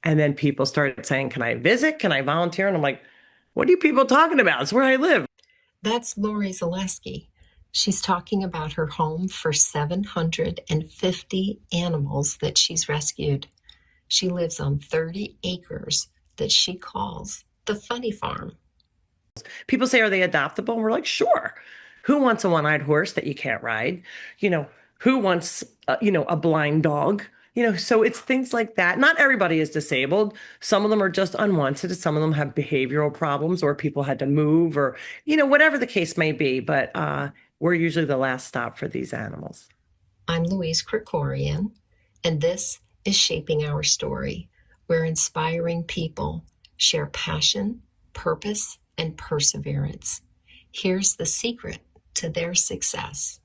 And then people started saying, can I visit? Can I volunteer? And I'm like, what are you people talking about? It's where I live. That's Laurie Zaleski. She's talking about her home for 750 animals that she's rescued. She lives on 30 acres that she calls the Funny Farm. People say, are they adoptable? And we're like, sure. Who wants a one-eyed horse that you can't ride? You know, who wants, a blind dog? So it's things like that. Not everybody is disabled. Some of them are just unwanted. Some of them have behavioral problems or people had to move or, whatever the case may be. But we're usually the last stop for these animals. I'm Louise Krikorian, and this is Shaping Our Story, where inspiring people share passion, purpose, and perseverance. Here's the secret to their success.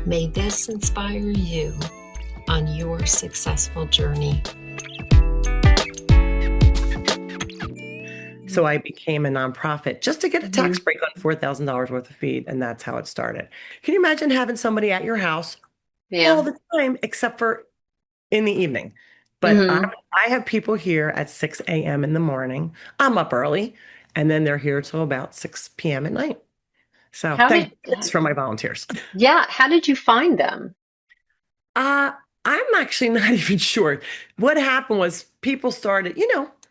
May this inspire you on your successful journey. So I became a nonprofit just to get a tax break on $4,000 worth of feed, and that's how it started. Can you imagine having somebody at your house all Yeah. the time, except for in the evening? But Hmm. I have people here at 6 a.m. in the morning. I'm up early, and then they're here till about 6 p.m. at night. So How thank did, goodness for my volunteers. yeah, how did you find them? Uh, I'm actually not even sure. What happened was people started,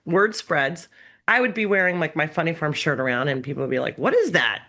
word spreads. I would be wearing like my Funny Farm shirt around, and people would be like, what is that?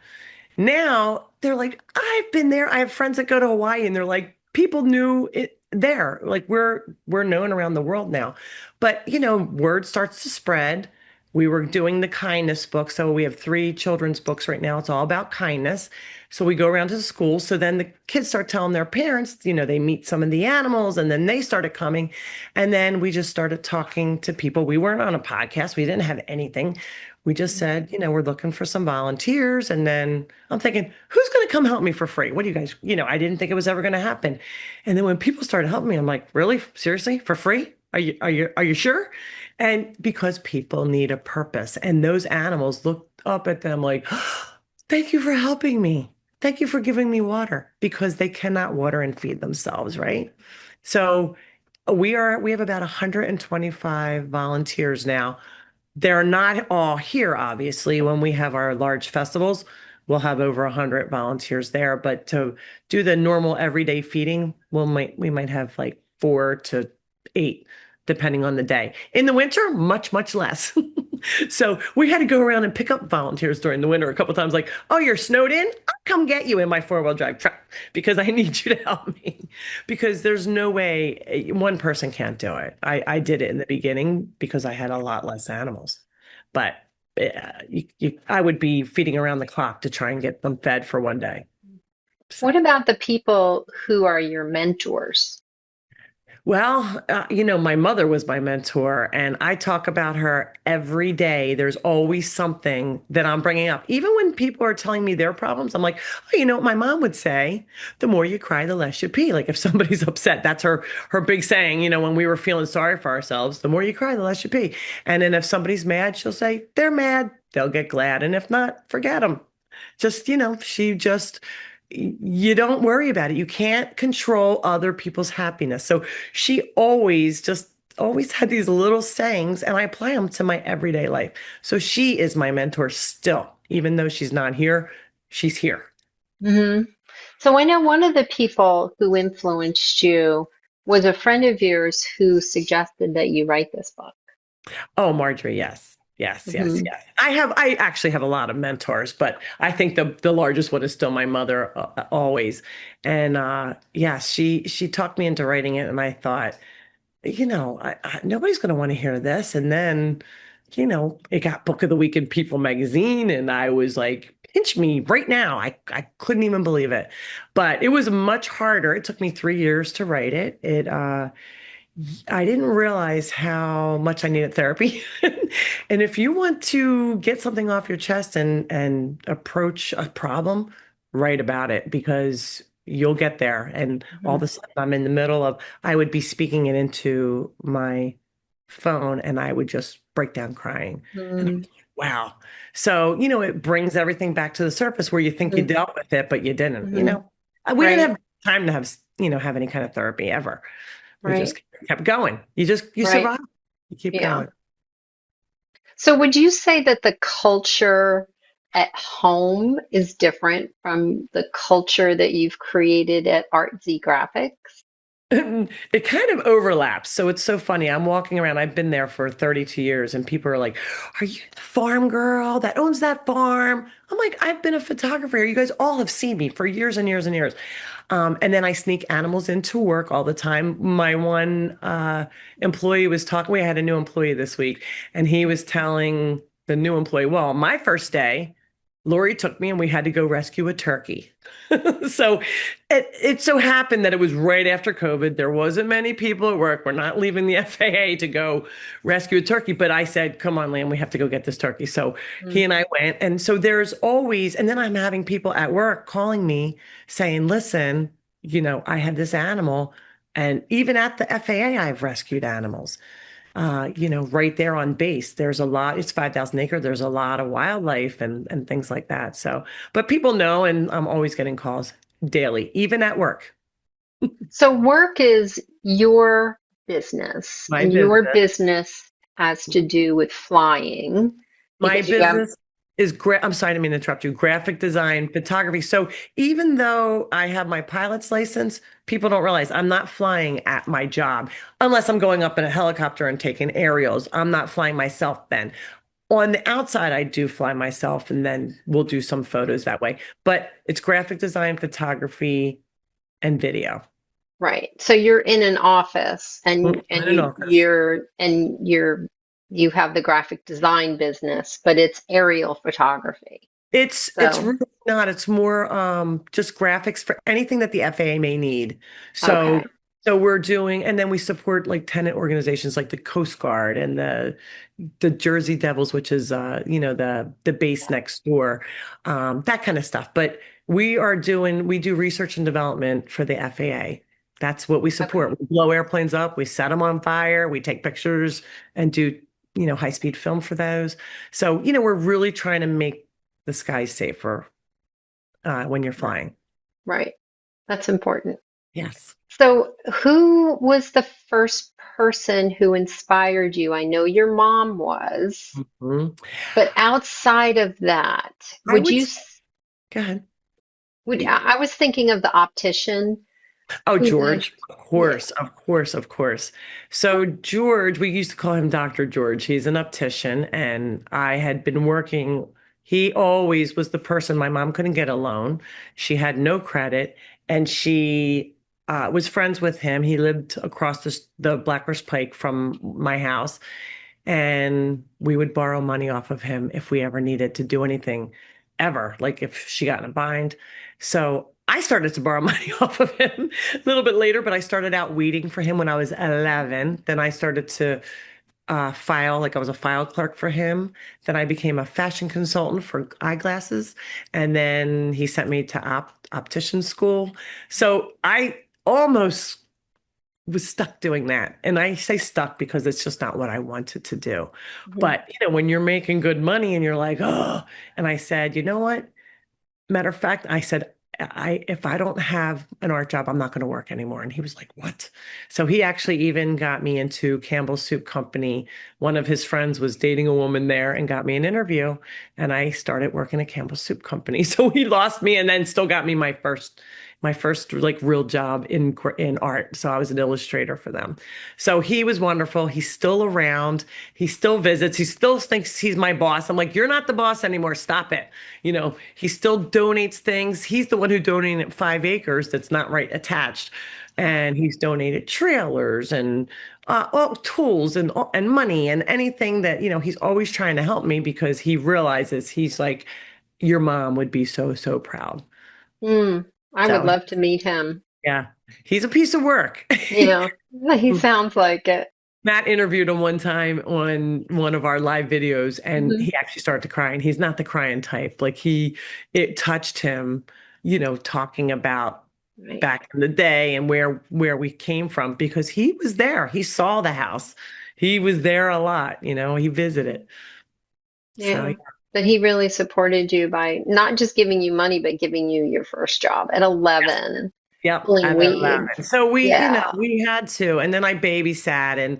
Now they're like, I've been there. I have friends that go to Hawaii, and they're like, people knew it there. Like we're known around the world now. But word starts to spread. We were doing the kindness book. So we have three children's books right now. It's all about kindness. So we go around to the schools. So then the kids start telling their parents, they meet some of the animals, and then they started coming. And then we just started talking to people. We weren't on a podcast. We didn't have anything. We just said, we're looking for some volunteers. And then I'm thinking, who's going to come help me for free? What do you guys, I didn't think it was ever going to happen. And then when people started helping me, I'm like, really? Seriously? For free? Are you sure? And because people need a purpose, and those animals looked up at them like, thank you for helping me. Thank you for giving me water, because they cannot water and feed themselves, right? So we have about 125 volunteers now. They're not all here, obviously. When we have our large festivals, we'll have over 100 volunteers there. But to do the normal everyday feeding, we might have like 4 to 8, depending on the day. In the winter, much, much less. So we had to go around and pick up volunteers during the winter a couple times, like, oh, you're snowed in? I'll come get you in my four-wheel drive truck because I need you to help me. Because there's no way one person can't do it. I did it in the beginning because I had a lot less animals. But I would be feeding around the clock to try and get them fed for one day. So. What about the people who are your mentors? Well, my mother was my mentor, and I talk about her every day. There's always something that I'm bringing up. Even when people are telling me their problems, I'm like, oh, what my mom would say, the more you cry, the less you pee. Like if somebody's upset, that's her big saying, when we were feeling sorry for ourselves, the more you cry, the less you pee. And then if somebody's mad, she'll say, they're mad, they'll get glad. And if not, forget them. Just, she just you don't worry about it. You can't control other people's happiness. So she always had these little sayings, and I apply them to my everyday life. So she is my mentor still, even though she's not here, she's here. Hmm. So I know one of the people who influenced you was a friend of yours who suggested that you write this book. Oh, Marjorie, yes. Yes, yes, Hmm. yes. I actually have a lot of mentors, but I think the largest one is still my mother, always. And yeah, she talked me into writing it, and I thought, nobody's going to want to hear this. And then, it got Book of the Week in People magazine, and I was like, pinch me right now. I couldn't even believe it. But it was much harder. It took me 3 years to write it. I didn't realize how much I needed therapy. And if you want to get something off your chest and approach a problem, write about it, because you'll get there. And all of Hmm. a sudden, I'm in the middle of, I would be speaking it into my phone, and I would just break down crying. And I'm Hmm. like, wow. So, it brings everything back to the surface where you think you Hmm. dealt with it, but you didn't. Hmm. We didn't Right, have time to have any kind of therapy ever. We just Right. kept going. You Right. survive. You keep Yeah. going. So would you say that the culture at home is different from the culture that you've created at Artsy Graphics? It kind of overlaps. So it's so funny. I'm walking around. I've been there for 32 years, and people are like, "Are you the farm girl that owns that farm?" I'm like, "I've been a photographer. You guys all have seen me for years and years and years." And then I sneak animals into work all the time. My one employee was talking. We had a new employee this week, and he was telling the new employee, "Well, my first day, Lori took me, and we had to go rescue a turkey." So it so happened that it was right after COVID. There wasn't many people at work. We're not leaving the FAA to go rescue a turkey. But I said, come on, Liam, we have to go get this turkey. So he Mm. and I went. And so there's always, and then I'm having people at work calling me saying, listen, I had this animal. And even at the FAA, I've rescued animals right there on base. There's a lot, it's 5,000 acre. There's a lot of wildlife and things like that. So, but people know, and I'm always getting calls daily, even at work. So work is your business, My and your business, business has to do with flying my because you have, business is I'm sorry, I didn't mean to interrupt you. Graphic design, photography. So even though I have my pilot's license, people don't realize I'm not flying at my job unless I'm going up in a helicopter and taking aerials. I'm not flying myself then. On the outside, I do fly myself and then we'll do some photos that way. But it's graphic design, photography, and video. right. So you're in an office and I'm and in an you office. you have the graphic design business, but it's aerial photography. It's So, really not. It's more just graphics for anything that the FAA may need. So okay. so we're doing, and then we support like tenant organizations like the Coast Guard and the Jersey Devils, which is the base next door, that kind of stuff. But we do research and development for the FAA. That's what we Okay. support. We blow airplanes up, we set them on fire, we take pictures and do high speed film for those. So we're really trying to make the skies safer when you're Right. flying. Right. That's important. Yes. So, who was the first person who inspired you? I know your mom was, Mhm. but outside of that, I would would you, go ahead. I was thinking of the optician Oh, who had, George, of yeah. course, of course, of course. So George, we used to call him Dr. George. He's an optician, and I had been working. He always was the person my mom couldn't get a loan. She had no credit, and she was friends with him. He lived across the Blackhorse Pike from my house, and we would borrow money off of him if we ever needed to do anything ever, like if she got in a bind. So I started to borrow money off of him a little bit later, but I started out weeding for him when I was 11. Then I started to file, like I was a file clerk for him. Then I became a fashion consultant for eyeglasses. And then he sent me to optician school. So I almost was stuck doing that. And I say stuck because it's just not what I wanted to do. Mhm. But, when you're making good money and you're like, oh, and I said, you know what? Matter of fact, I said, if I don't have an art job, I'm not going to work anymore. And he was like, what? So he actually even got me into Campbell's Soup Company. One of his friends was dating a woman there and got me an interview. And I started working at Campbell's Soup Company. So he lost me and then still got me my first like real job in art. So I was an illustrator for them. So he was wonderful. He's still around. He still visits. He still thinks he's my boss. I'm like, you're not the boss anymore. Stop it. He still donates things. He's the one who donated 5 acres that's not right attached. And he's donated trailers and all tools and money and anything that, he's always trying to help me because he realizes he's like, your mom would be so, so proud. I would So love to meet him. yeah, he's a piece of work. Yeah, he sounds like it. Matt interviewed him one time on one of our live videos, and Hmm. he actually started to cry. And he's not the crying type. Like it touched him, talking about Right. back in the day and where we came from because he was there. He saw the house. He was there a lot. He visited. So Yeah. But he really supported you by not just giving you money, but giving you your first job at yes, 11. Yep, pulling at weeds. 11. So Yeah. we had to, and then I babysat and,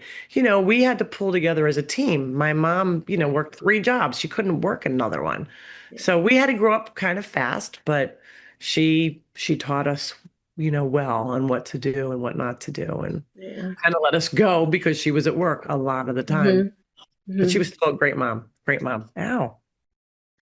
we had to pull together as a team. My mom, worked 3 jobs. She couldn't work another one. Yeah. So we had to grow up kind of fast, but she taught us, well on what to do and what not to do and Yeah. kind of let us go because she was at work a lot of the time. Hmm. But she Hmm. was still a great mom. Great mom. Ow.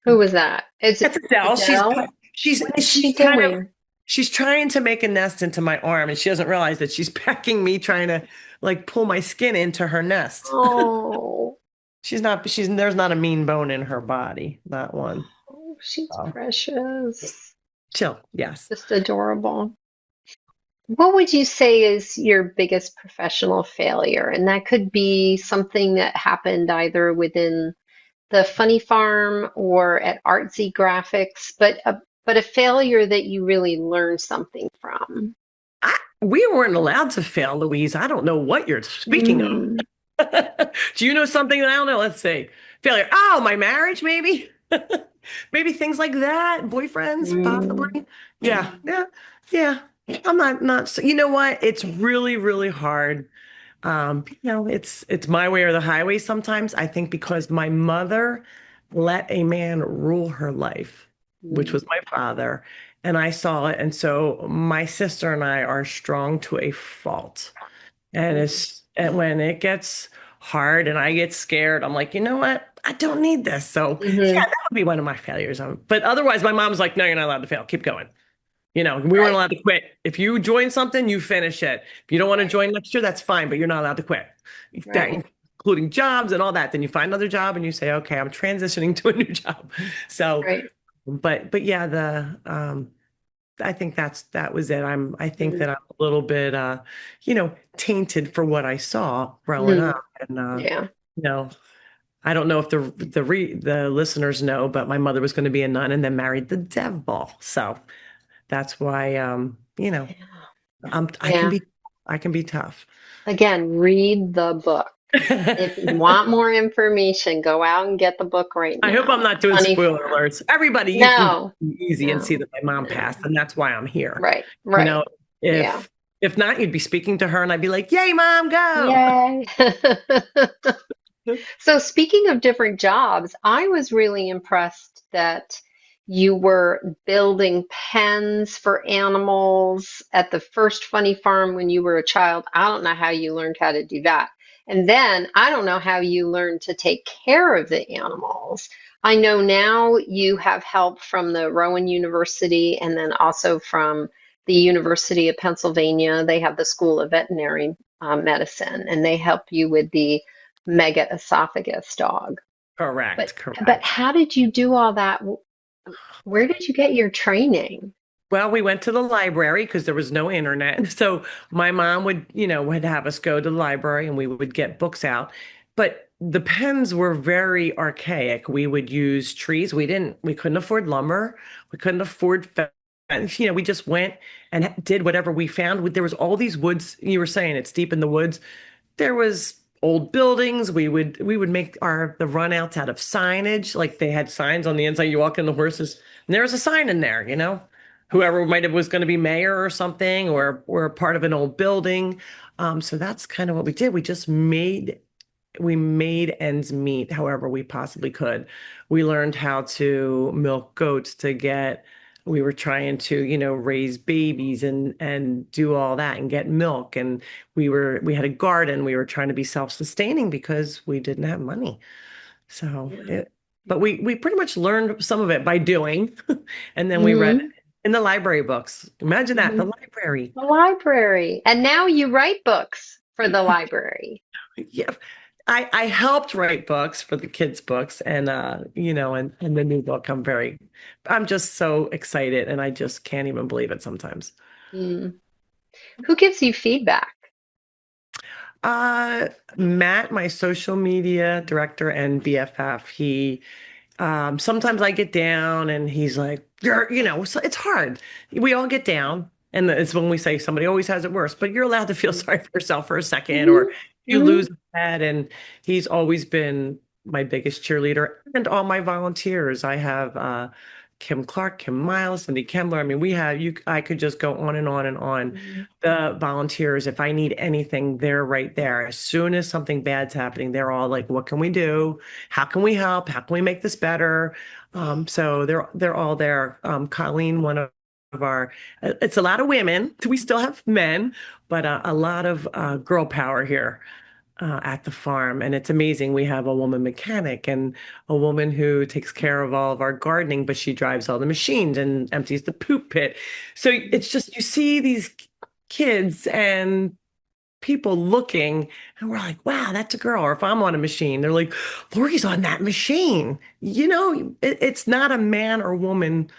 Who was that? Is That's it Adele. Adele? She's What is she she's kind of doing? she's trying to make a nest into my arm, and she doesn't realize that she's pecking me, trying to like pull my skin into her nest. Oh, She's there's not a mean bone in her body, not one. oh, she's Oh, just precious. chill. Yes. Just adorable. What would you say is your biggest professional failure? And that could be something that happened either within the Funny Farm or at Artsy Graphics, but a failure that you really learned something from. We weren't allowed to fail, Louise. I don't know what you're speaking Mm, of. Do you know something that I don't know? Let's see. Failure. Oh, my marriage, maybe. Maybe things like that. Boyfriends, mm, possibly. Yeah, yeah, yeah. I'm not. You know what? It's really, really hard. It's my way or the highway sometimes. I think because my mother let a man rule her life, which mm, was my father, and I saw it. And so my sister and I are strong to a fault. mm, And when it gets hard and I get scared, I'm like, you know what? I don't need this. So yeah, mhm. that would be one of my failures. But otherwise, my mom's like, no, you're not allowed to fail. Keep going. We weren't Right, allowed to quit. If you join something, you finish it. If you don't want to right, join next year, that's fine, but you're not allowed to quit. That right, including jobs and all that. Then you find another job and you say, okay, I'm transitioning to a new job. So, right. but yeah, I think that was it. I think Mm, that I'm a little bit tainted for what I saw growing mm, up. And yeah. you know, I don't know if the listeners know, but my mother was going to be a nun and then married the devil. So that's why I can Yeah. be tough. Again, read the book. If you want more information, go out and get the book right I hope I'm now. not doing Funny spoiler Farm. alerts. Everybody, you can go No, easy and see no, that my mom passed, no. and that's why I'm here. Right, You right. know, Yeah. if not, you'd be speaking to her, and I'd be like, "Yay, mom, go!" Yay. So speaking of different jobs, I was really impressed that you were building pens for animals at the first Funny Farm when you were a child. I don't know how you learned how to do that. And then I don't know how you learned to take care of the animals. I know now you have help from the Rowan University and then also from the University of Pennsylvania. They have the School of Veterinary Medicine, and they help you with the mega esophagus dog. But Correct, but correct. how did you do all that? Where did you get your training? Well, we went to the library because there was no internet. So my mom would have us go to the library and we would get books out. But the pens were very archaic. We would use trees. We couldn't afford lumber. We couldn't afford fence. We just went and did whatever we found. There was all these woods. You were saying it's deep in the woods. There was old buildings. We would make the runouts out of signage. Like they had signs on the inside. You walk in the horses, and there was a sign in there, whoever might have was going to be mayor or something, or part of an old building. So that's kind of what we did. We made ends meet however we possibly could. We learned how to milk goats we were trying to, raise babies and do all that and get milk. And we had a garden. We were trying to be self-sustaining because we didn't have money. So Yeah. but we pretty much learned some of it by doing, and then we read it Hmm. in the library books. Imagine that, Hmm. the library. The library. And now you write books for the library. Yeah. I helped write books for the kids' books and the new book. I'm just so excited and I just can't even believe it sometimes. Mm. Who gives you feedback? Uh Matt, my social media director and BFF, sometimes I get down and he's like, so it's hard. We all get down. And it's when we say somebody always has it worse, but you're allowed to feel sorry for yourself for a second, or Hmm. you Hmm. lose a pet. And he's always been my biggest cheerleader and all my volunteers. I have Kim Clark, Kim Miles, Cindy Kembler. I mean, I could just go on and on and on. Mhm. The volunteers, if I need anything, they're right there. As soon as something bad's happening, they're all like, what can we do? How can we help? How can we make this better? So they're all there. Colleen, one of our, it's a lot of women. We still have men, but a lot of girl power here at the farm. And it's amazing. We have a woman mechanic and a woman who takes care of all of our gardening, but she drives all the machines and empties the poop pit. So it's just, you see these kids and people looking, and we're like, wow, that's a girl. Or if I'm on a machine, they're like, Laurie's on that machine. It's not a man or woman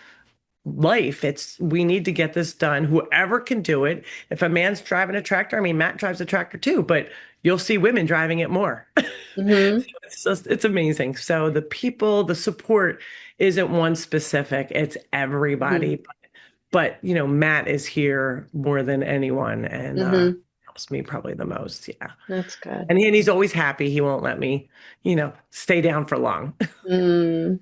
life. It's we need to get this done. Whoever can do it. If a man's driving a tractor, I mean, Matt drives a tractor too, but you'll see women driving it more. Mhm. It's amazing. So the people, the support isn't one specific, it's Mhm. everybody. But Matt is here more than anyone and Mhm. helps me probably the most. Yeah. That's good. And he's always happy. He won't let me, stay down for long. Mm.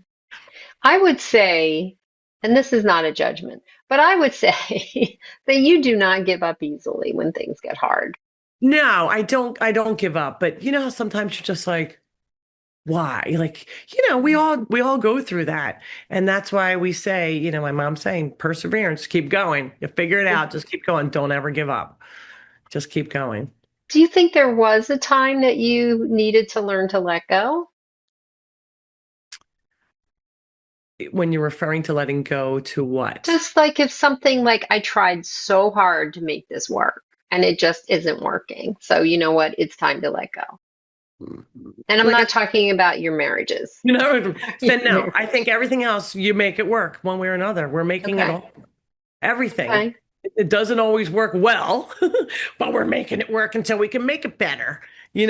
I would say, and this is not a judgment, but I would say that you do not give up easily when things get hard. No, I don't give up. But you know how sometimes you're just like, why? Like, we all go through that. And that's why we say, my mom's saying, perseverance, keep going. You figure it out, just keep going. Don't ever give up. Just keep going. Do you think there was a time that you needed to learn to let go? When you're referring to letting go to what? Just like if something like I tried so hard to make this work and it just isn't working. So you know what? It's time to let go. And I'm Like, not talking about your marriages. Your so no, I marriage. think everything else you make it work one way or another. We're making it Okay. all. Everything. Okay. It doesn't always work well, but we're making it work until we can make it better. We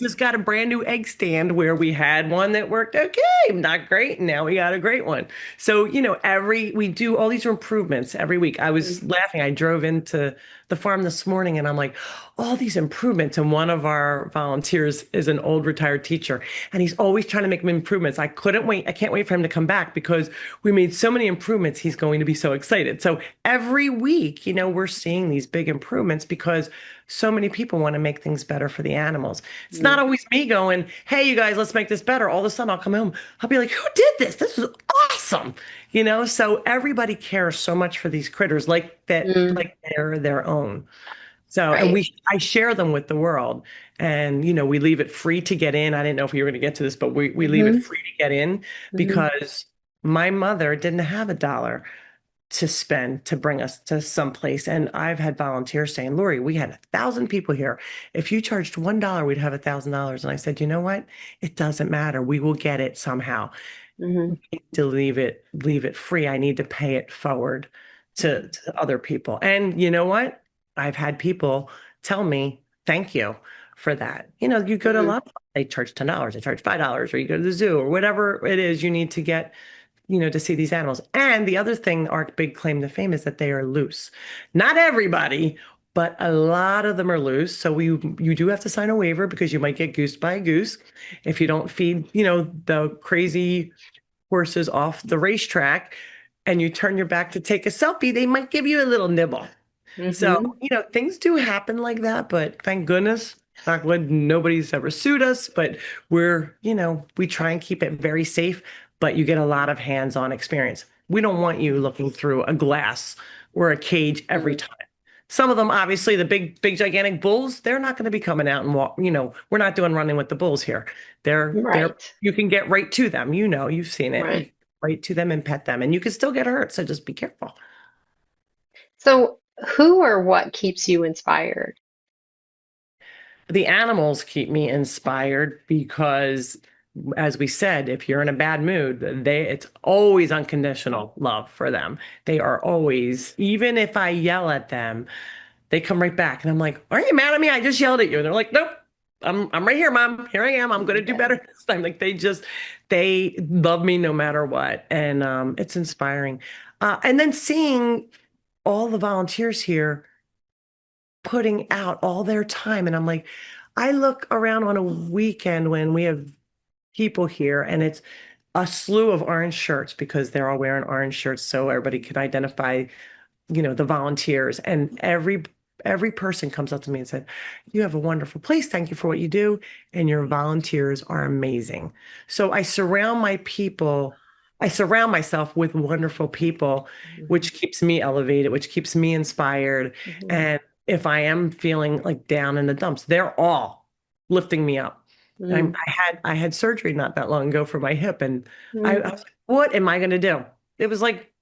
just got a brand new egg stand where we had one that worked okay, not great, and now we got a great one. So, we do all these improvements every week. I was Mm-hmm. laughing. I drove into the farm this morning and I'm like, all these improvements. And one of our volunteers is an old retired teacher, and he's always trying to make improvements. I couldn't wait. I can't wait for him to come back because we made so many improvements. He's going to be so excited. So every week, we're seeing these big improvements because so many people want to make things better for the animals. It's not always me going, hey, you guys, let's make this better. All of a sudden, I'll come home. I'll be like, who did this? This is awesome. So everybody cares so much for these critters like that, Mm-hmm. like they're their own. So, and Right. I share them with the world, and we leave it free to get in. I didn't know if you were going to get to this, but we leave it Mm-hmm. free to get in Mm-hmm. because my mother didn't have a dollar to spend to bring us to someplace. And I've had volunteers saying, Lori, we had 1,000 people here. If you charged $1, we'd have $1,000. And I said, you know what? It doesn't matter. We will get it somehow. Mm-hmm. To leave it free. I need to pay it forward to, Mm-hmm. to other people. And you know what? I've had people tell me, thank you for that. You go to a Mm-hmm. lot, they charge $10, they charge $5, or you go to the zoo or whatever it is you need to get to see these animals. And the other thing, our big claim to fame is that they are loose. Not everybody, but a lot of them are loose. So you do have to sign a waiver because you might get goosed by a goose if you don't feed, the crazy horses off the racetrack and you turn your back to take a selfie, they might give you a little nibble. So, Mm-hmm. things do happen like that, but thank goodness, knock wood, nobody's ever sued us, but we try and keep it very safe, but you get a lot of hands-on experience. We don't want you looking through a glass or a cage every Mm-hmm. time. Some of them, obviously, the big, big, gigantic bulls, they're not going to be coming out and walk. We're not doing running with the bulls here. Right. You can get right to them. You've seen it. You Right. can get right to them and pet them, and you can still get hurt. So just be careful. So who or what keeps you inspired? The animals keep me inspired because, as we said, if you're in a bad mood, it's always unconditional love for them. They are always, even if I yell at them, they come right back. And I'm like, aren't you mad at me? I just yelled at you. And they're like, nope, I'm right here, Mom. Here I am. I'm going to do Okay. better this time. Like they love me no matter what. And it's inspiring. And then seeing all the volunteers here putting out all their time. And I'm like, I look around on a weekend when we have people here and it's a slew of orange shirts because they're all wearing orange shirts so everybody could identify, the volunteers. And every person comes up to me and said, "You have a wonderful place. Thank you for what you do. And your volunteers are amazing." So I surround myself with wonderful people, Mhm. which keeps me elevated, which keeps me inspired. Mhm. And if I am feeling like down in the dumps, they're all lifting me up. Mm. I had surgery not that long ago for my hip, and I Mm. was like, what am I going to do? It was like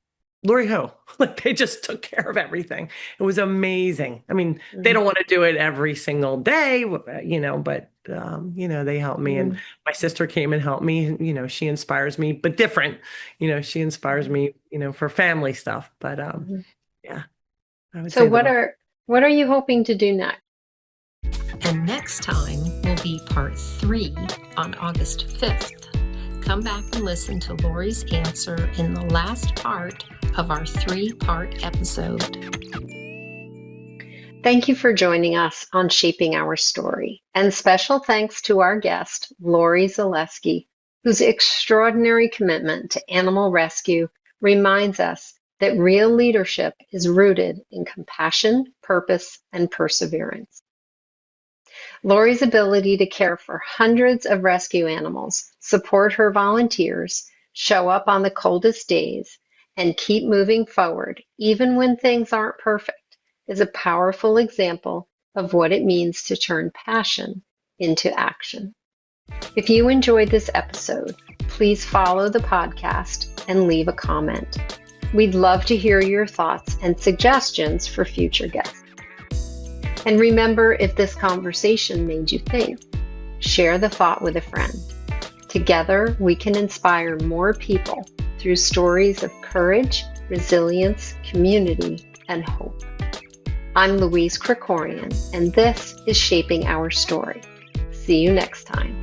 Lori Ho. Like they just took care of everything. It was amazing. I mean, they Mm. don't want to do it every single day, but they helped me. And Mm. my sister came and helped me. She inspires me, but different. She inspires Mhm. me, for family stuff. But Mhm. yeah, I would So say what are you hoping to do next? And next time will be part 3 on August 5th. Come back and listen to Laurie's answer in the last part of our 3-part episode. Thank you for joining us on Shaping Our Story, and special thanks to our guest, Laurie Zaleski, whose extraordinary commitment to animal rescue reminds us that real leadership is rooted in compassion, purpose, and perseverance. Laurie's ability to care for hundreds of rescue animals, support her volunteers, show up on the coldest days, and keep moving forward, even when things aren't perfect, is a powerful example of what it means to turn passion into action. If you enjoyed this episode, please follow the podcast and leave a comment. We'd love to hear your thoughts and suggestions for future guests. And remember, if this conversation made you think, share the thought with a friend. Together, we can inspire more people through stories of courage, resilience, community, and hope. I'm Louise Krikorian, and this is Shaping Our Story. See you next time.